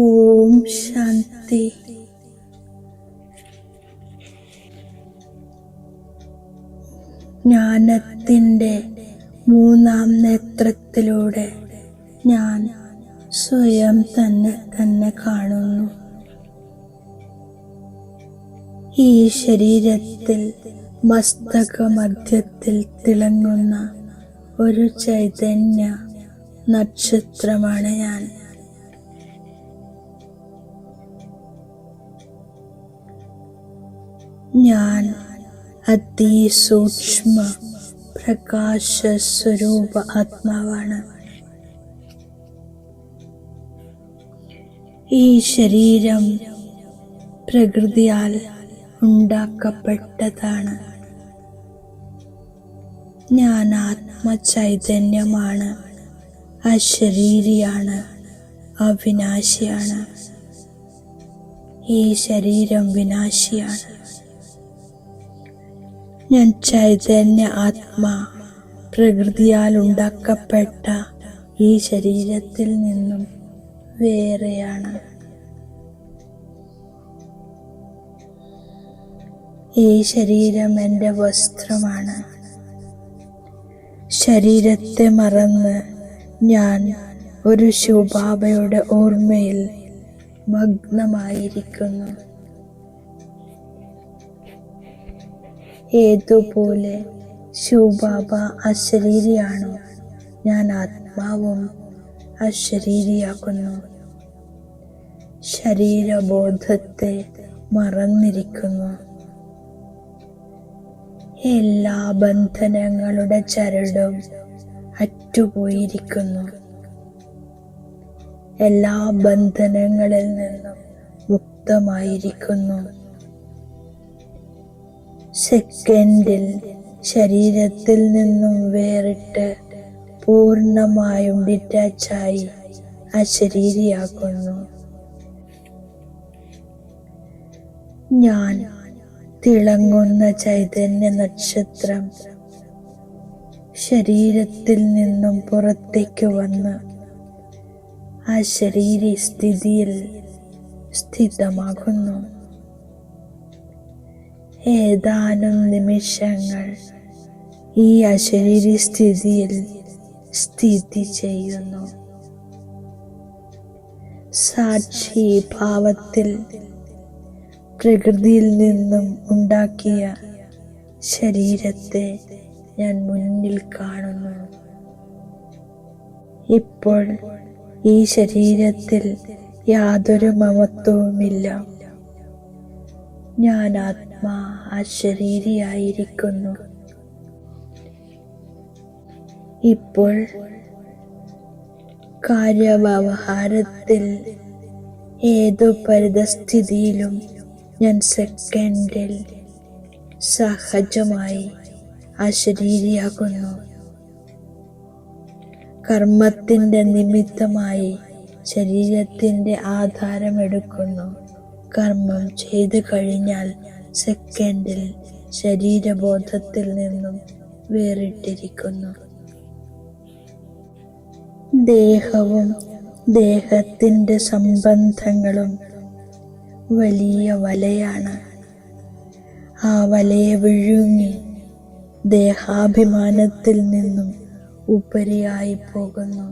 ഓം ശാന്തി. ജ്ഞാനത്തിൻ്റെ മൂന്നാം നേത്രത്തിലൂടെ ഞാൻ സ്വയം തന്നെ കാണുന്നു. ഈ ശരീരത്തിൽ മസ്തകമധ്യത്തിൽ തിളങ്ങുന്ന ഒരു ചൈതന്യ നക്ഷത്രമാണ് ഞാൻ. ഞാൻ അതിസൂക്ഷ്മ പ്രകാശ സ്വരൂപ ആത്മാവാണ്. ഈ ശരീരം പ്രകൃതിയാൽ ഉണ്ടാക്കപ്പെട്ടതാണ്. ഞാൻ ആത്മചൈതന്യമാണ്, അശരീരിയാണ്, അവിനാശിയാണ്. ഈ ശരീരം വിനാശിയാണ്. ഞാൻ ചൈതന്യ ആത്മാ, പ്രകൃതിയാൽ ഉണ്ടാക്കപ്പെട്ട ഈ ശരീരത്തിൽ നിന്നും വേറെയാണ്. ഈ ശരീരം എൻ്റെ വസ്ത്രമാണ്. ശരീരത്തെ മറന്ന് ഞാൻ ഒരു ശിവബാബയുടെ ഓർമ്മയിൽ മഗ്നമായിരിക്കുന്നു. ഏതുപോലെ ശിവബാബ അശരീരിയാണോ, ഞാൻ ആത്മാവും അശരീരിയാകുന്നു. ശരീരബോധത്തെ മറന്നിരിക്കുന്നു. എല്ലാ ബന്ധനങ്ങളുടെ ചരടും അറ്റുപോയിരിക്കുന്നു. എല്ലാ ബന്ധനങ്ങളിൽ നിന്നും മുക്തമായിരിക്കുന്നു. സെക്കൻഡിൽ ശരീരത്തിൽ നിന്നും വേറിട്ട് പൂർണ്ണമായും ഡിറ്റാച്ചായി അശരീരിയാകുന്നു. ഞാൻ തിളങ്ങുന്ന ചൈതന്യ നക്ഷത്രം ശരീരത്തിൽ നിന്നും പുറത്തേക്ക് വന്ന് അശരീരി സ്ഥിതിയിൽ സ്ഥിതമാകുന്നു. ഏതാനും നിമിഷങ്ങൾ ഈ അശരീരി സ്ഥിതിയിൽ സ്ഥിതി ചെയ്യുന്നു. സാക്ഷി ഭാവത്തിൽ പ്രകൃതിയിൽ നിന്നും ഉണ്ടാക്കിയ ശരീരത്തെ ഞാൻ മുന്നിൽ കാണുന്നു. ഇപ്പോൾ ഈ ശരീരത്തിൽ യാതൊരു മമത്വവുമില്ല. ഞാൻ ആത്മാ അശരീരിയായിരിക്കുന്നു. ഇപ്പോൾ കാര്യവ്യവഹാരത്തിൽ ഏതു പരിതസ്ഥിതിയിലും ഞാൻ സെക്കൻഡിൽ സഹജമായി അശരീരിയാകുന്നു. കർമ്മത്തിൻ്റെ നിമിത്തമായി ശരീരത്തിൻ്റെ ആധാരമെടുക്കുന്നു. കർമ്മം ചെയ്തു കഴിഞ്ഞാൽ സെക്കൻഡിൽ ശരീരബോധത്തിൽ നിന്നും വേറിട്ടിരിക്കുന്നു. ദേഹവും ദേഹത്തിൻ്റെ സംബന്ധങ്ങളും വലിയ വലയാണ്. ആ വലയെ വിഴുങ്ങി ദേഹാഭിമാനത്തിൽ നിന്നും ഉപരിയായി പോകുന്നു.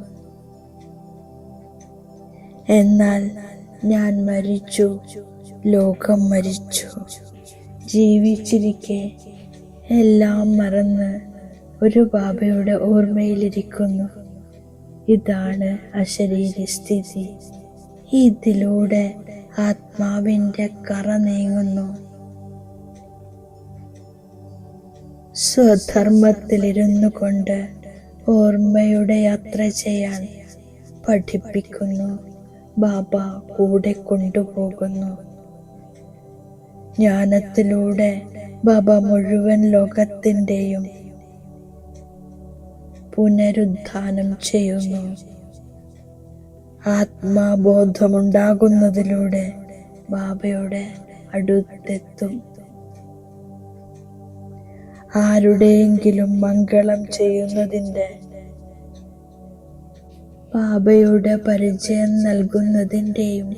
എന്നാൽ ഞാൻ മരിച്ചു, ലോകം മരിച്ചു. ജീവിച്ചിരിക്കെ എല്ലാം മറന്ന് ഒരു ബാബയുടെ ഓർമ്മയിലിരിക്കുന്നു. ഇതാണ് അശരീരി സ്ഥിതി. ഇതിലൂടെ ആത്മാവിൻ്റെ കറ നീങ്ങുന്നു. സ്വധർമ്മത്തിലിരുന്നു കൊണ്ട് ഓർമ്മയുടെ യാത്ര ചെയ്യാൻ പഠിപ്പിക്കുന്നു. ബാബ കൂടെ കൊണ്ടുപോകുന്നു. ജ്ഞാനത്തിലൂടെ ബാബ മുഴുവൻ ലോകത്തിൻ്റെയും പുനരുദ്ധാനം ചെയ്യുന്നു. ആത്മാബോധമുണ്ടാകുന്നതിലൂടെ ബാബയുടെ അടുത്തെത്തും. ആരുടെയെങ്കിലും മംഗളം ചെയ്യുന്നതിൻ്റെ ബാബയുടെ പരിചയം നൽകുന്നതിൻ്റെയും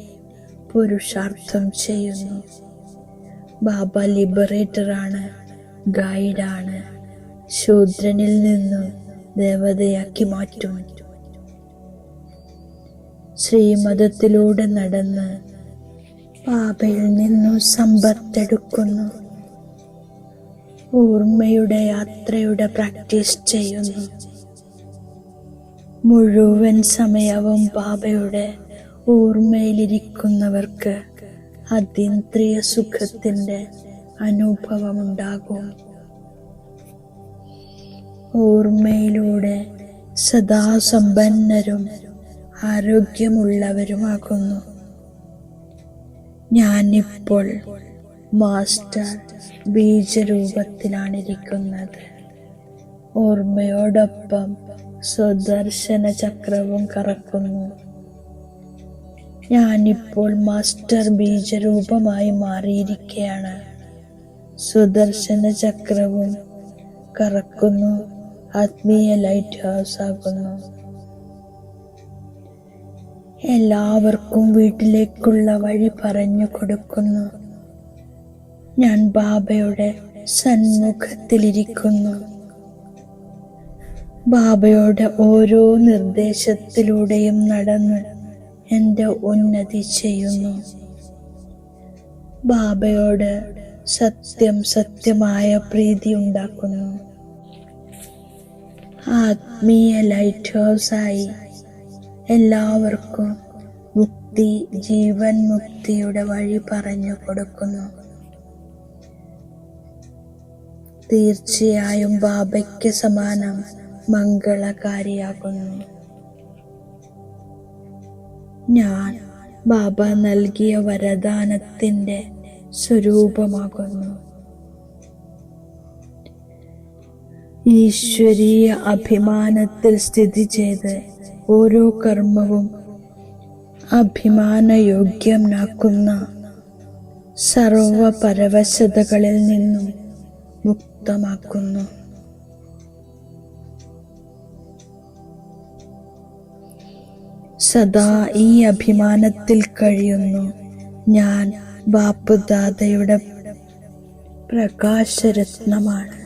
പുരുഷാർത്ഥം ചെയ്യുന്നു. ബാബ ലിബറേറ്ററാണ്, ഗൈഡാണ്. ശൂദ്രനിൽ നിന്നും ദേവതയാക്കി മാറ്റും. ശ്രീമതത്തിലൂടെ നടന്ന് ബാബയിൽ നിന്നും സമ്പത്തെടുക്കുന്നു. ഓർമ്മയുടെ യാത്രയുടെ പ്രാക്ടീസ് ചെയ്യുന്നു. മുഴുവൻ സമയവും ബാബയുടെ ഓർമ്മയിലിരിക്കുന്നവർക്ക് അതീന്ദ്രിയ സുഖത്തിൻ്റെ അനുഭവമുണ്ടാകും. ഓർമ്മയിലൂടെ സദാ സമ്പന്നരും ആരോഗ്യമുള്ളവരുമാകുന്നു. ഞാനിപ്പോൾ മാസ്റ്റർ ബീജരൂപത്തിലാണിരിക്കുന്നത്. ഓർമ്മയോടൊപ്പം സുദർശന ചക്രവും കറക്കുന്നു. ഞാനിപ്പോൾ മാസ്റ്റർ ബീജരൂപമായി മാറിയിരിക്കുകയാണ്. സുദർശന ചക്രവും കറക്കുന്നു. ആത്മീയ ലൈറ്റ് ഹൗസ് ആകുന്നു. എല്ലാവർക്കും വീട്ടിലേക്കുള്ള വഴി പറഞ്ഞു കൊടുക്കുന്നു. ഞാൻ ബാബയുടെ സന്മുഖത്തിലിരിക്കുന്നു. ബാബയുടെ ഓരോ നിർദ്ദേശത്തിലൂടെയും നടന്ന് എൻ്റെ ഉന്നതി ചെയ്യുന്നു. ബാബയോട് സത്യമായ പ്രീതി ഉണ്ടാക്കുന്നു. ആത്മീയ ലൈറ്റ് ഹൗസായി എല്ലാവർക്കും മുക്തി, ജീവൻ മുക്തിയുടെ വഴി പറഞ്ഞു കൊടുക്കുന്നു. തീർച്ചയായും ബാബയ്ക്ക് സമാനം മംഗളകാരിയാകുന്നു. ഞാൻ ബാബ നൽകിയ വരദാനത്തിൻ്റെ സ്വരൂപമാകുന്നു. ഈശ്വരീയ അഭിമാനത്തിൽ സ്ഥിതി ചെയ്ത് ഓരോ കർമ്മവും അഭിമാനയോഗ്യമാക്കുന്ന സർവപരവശതകളിൽ നിന്നും മുക്തമാക്കുന്നു. സദാ ഈ അഭിമാനത്തിൽ കഴിയുന്നു. ഞാൻ ബാപ്പുദാദയുടെ പ്രകാശരത്നമാണ്.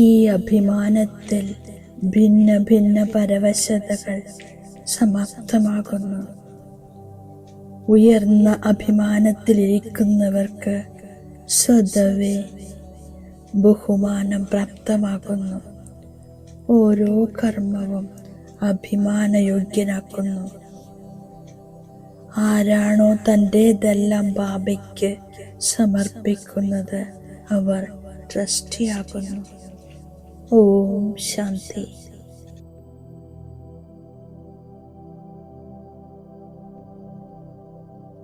ഈ അഭിമാനത്തിൽ ഭിന്ന ഭിന്ന പരവശതകൾ സമാപ്തമാകുന്നു. ഉയർന്ന അഭിമാനത്തിലിരിക്കുന്നവർക്ക് സ്വതവേ ബഹുമാനം പ്രാപ്തമാകുന്നു. ഓരോ കർമ്മവും അഭിമാനയോഗ്യനാക്കുന്നു. ആരാണോ തൻ്റേതെല്ലാം ബാബയ്ക്ക് സമർപ്പിക്കുന്നത് അവർ ട്രസ്റ്റിയാകുന്നു. ഓം ശാന്തി.